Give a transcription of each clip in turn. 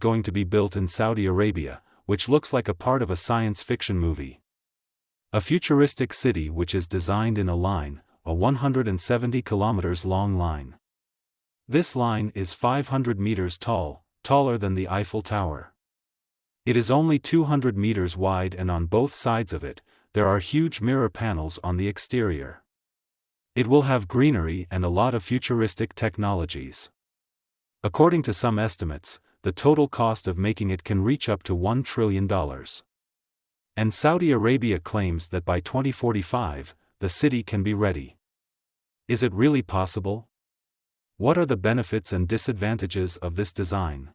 going to be built in Saudi Arabia, which looks like a part of a science fiction movie. A futuristic city which is designed in a line, a 170 kilometers long line. This line is 500 meters tall, taller than the Eiffel Tower. It is only 200 meters wide, and on both sides of it, there are huge mirror panels on the exterior. It will have greenery and a lot of futuristic technologies. According to some estimates, the total cost of making it can reach up to $1 trillion. And Saudi Arabia claims that by 2045, the city can be ready. Is it really possible? What are the benefits and disadvantages of this design?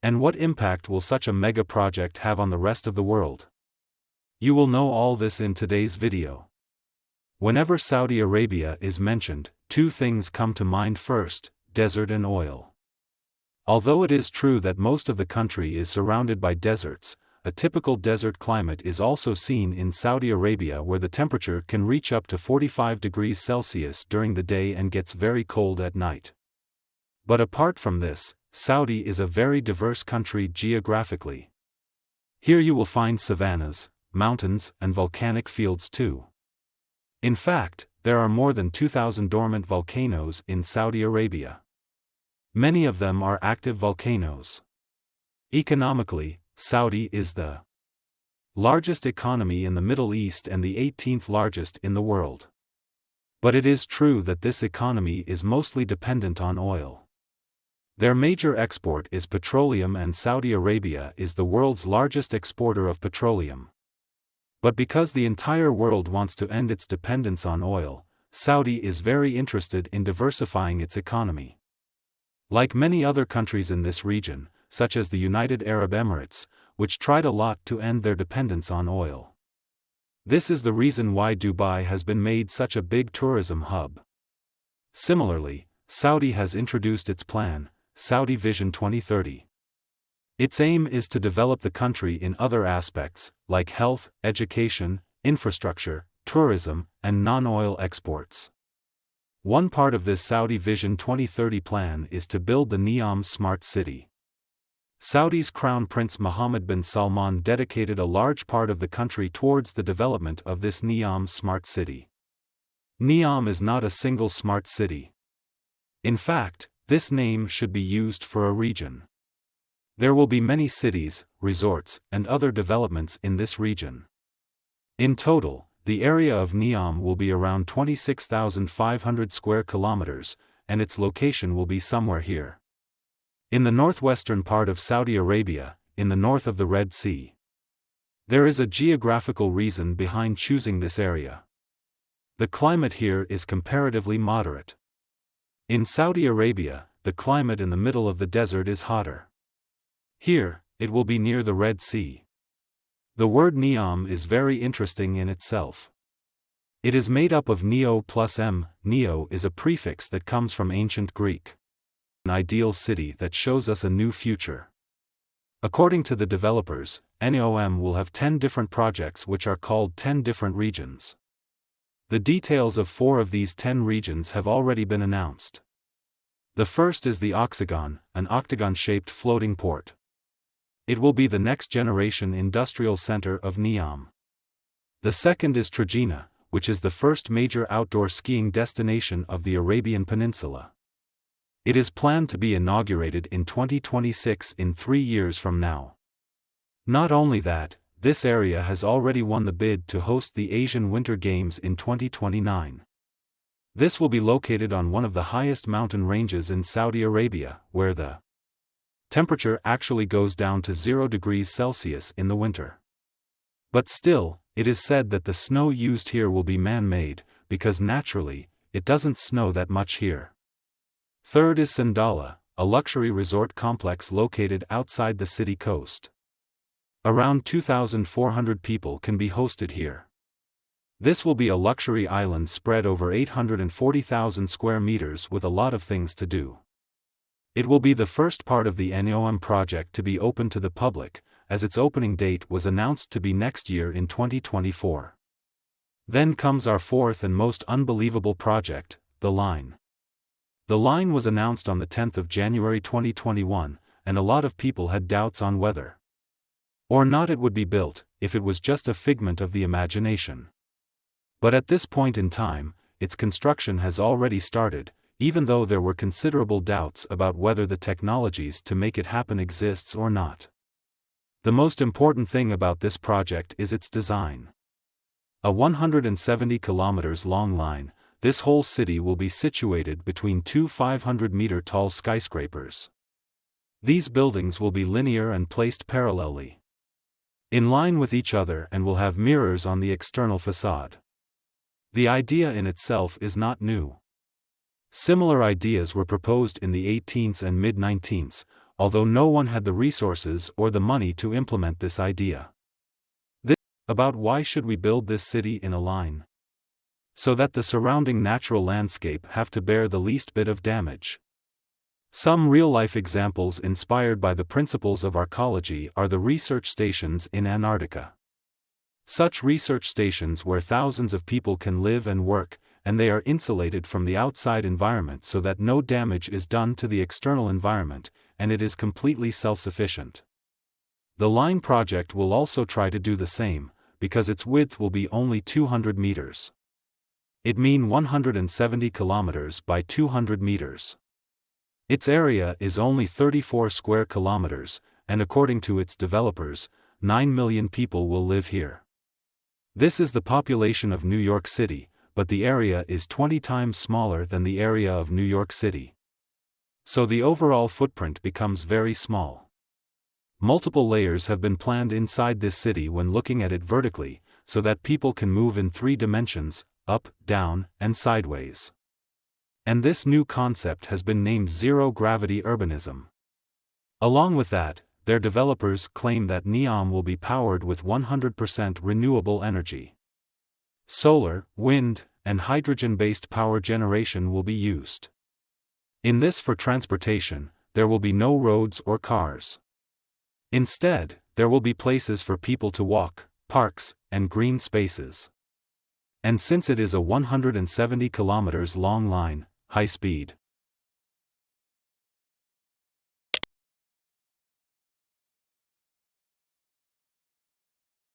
And what impact will such a mega project have on the rest of the world? You will know all this in today's video. Whenever Saudi Arabia is mentioned, two things come to mind first: desert and oil. Although it is true that most of the country is surrounded by deserts, a typical desert climate is also seen in Saudi Arabia, where the temperature can reach up to 45 degrees Celsius during the day and gets very cold at night. But apart from this, Saudi is a very diverse country geographically. Here you will find savannas, mountains, and volcanic fields too. In fact, there are more than 2,000 dormant volcanoes in Saudi Arabia. Many of them are active volcanoes. Economically, Saudi is the largest economy in the Middle East and the 18th largest in the world. But it is true that this economy is mostly dependent on oil. Their major export is petroleum, and Saudi Arabia is the world's largest exporter of petroleum. But because the entire world wants to end its dependence on oil, Saudi is very interested in diversifying its economy. Like many other countries in this region, such as the United Arab Emirates, which tried a lot to end their dependence on oil. This is the reason why Dubai has been made such a big tourism hub. Similarly, Saudi has introduced its plan, Saudi Vision 2030. Its aim is to develop the country in other aspects, like health, education, infrastructure, tourism, and non-oil exports. One part of this Saudi Vision 2030 plan is to build the NEOM Smart City. Saudi's Crown Prince Mohammed bin Salman dedicated a large part of the country towards the development of this NEOM Smart City. NEOM is not a single smart city. In fact, this name should be used for a region. There will be many cities, resorts, and other developments in this region. In total, the area of NEOM will be around 26,500 square kilometers, and its location will be somewhere here. In the northwestern part of Saudi Arabia, in the north of the Red Sea. There is a geographical reason behind choosing this area. The climate here is comparatively moderate. In Saudi Arabia, the climate in the middle of the desert is hotter. Here, it will be near the Red Sea. The word NEOM is very interesting in itself. It is made up of neo plus m. Neo is a prefix that comes from ancient Greek. An ideal city that shows us a new future. According to the developers, NEOM will have 10 different projects which are called 10 different regions. The details of 4 of these 10 regions have already been announced. The first is the Oxagon, an octagon-shaped floating port. It will be the next generation industrial center of NEOM. The second is Trojena, which is the first major outdoor skiing destination of the Arabian Peninsula. It is planned to be inaugurated in 2026, in 3 years from now. Not only that, this area has already won the bid to host the Asian Winter Games in 2029. This will be located on one of the highest mountain ranges in Saudi Arabia, where the temperature actually goes down to 0 degrees Celsius in the winter. But still, it is said that the snow used here will be man-made, because naturally, it doesn't snow that much here. Third is Sandala, a luxury resort complex located outside the city coast. Around 2,400 people can be hosted here. This will be a luxury island spread over 840,000 square meters with a lot of things to do. It will be the first part of the NEOM project to be open to the public, as its opening date was announced to be next year in 2024. Then comes our fourth and most unbelievable project, The Line. The Line was announced on the 10th of January 2021, and a lot of people had doubts on whether or not it would be built, if it was just a figment of the imagination. But at this point in time, its construction has already started, even though there were considerable doubts about whether the technologies to make it happen exists or not. The most important thing about this project is its design. A 170 kilometers long line, this whole city will be situated between two 500-meter tall skyscrapers. These buildings will be linear and placed parallelly in line with each other and will have mirrors on the external facade. The idea in itself is not new. Similar ideas were proposed in the 18th and mid-19th, although no one had the resources or the money to implement this idea. About why should we build this city in a line? So that the surrounding natural landscape have to bear the least bit of damage. Some real-life examples inspired by the principles of arcology are the research stations in Antarctica. Such research stations where thousands of people can live and work, and they are insulated from the outside environment so that no damage is done to the external environment, and it is completely self-sufficient. The line project will also try to do the same, because its width will be only 200 meters. It means 170 kilometers by 200 meters. Its area is only 34 square kilometers, and according to its developers, 9 million people will live here. This is the population of New York City, but the area is 20 times smaller than the area of New York City. So the overall footprint becomes very small. Multiple layers have been planned inside this city when looking at it vertically, so that people can move in 3 dimensions, up, down, and sideways. And this new concept has been named zero-gravity urbanism. Along with that, their developers claim that NEOM will be powered with 100% renewable energy. Solar, wind, and hydrogen-based power generation will be used. In this for transportation, there will be no roads or cars. Instead, there will be places for people to walk, parks, and green spaces. And since it is a 170 kilometers long line, high speed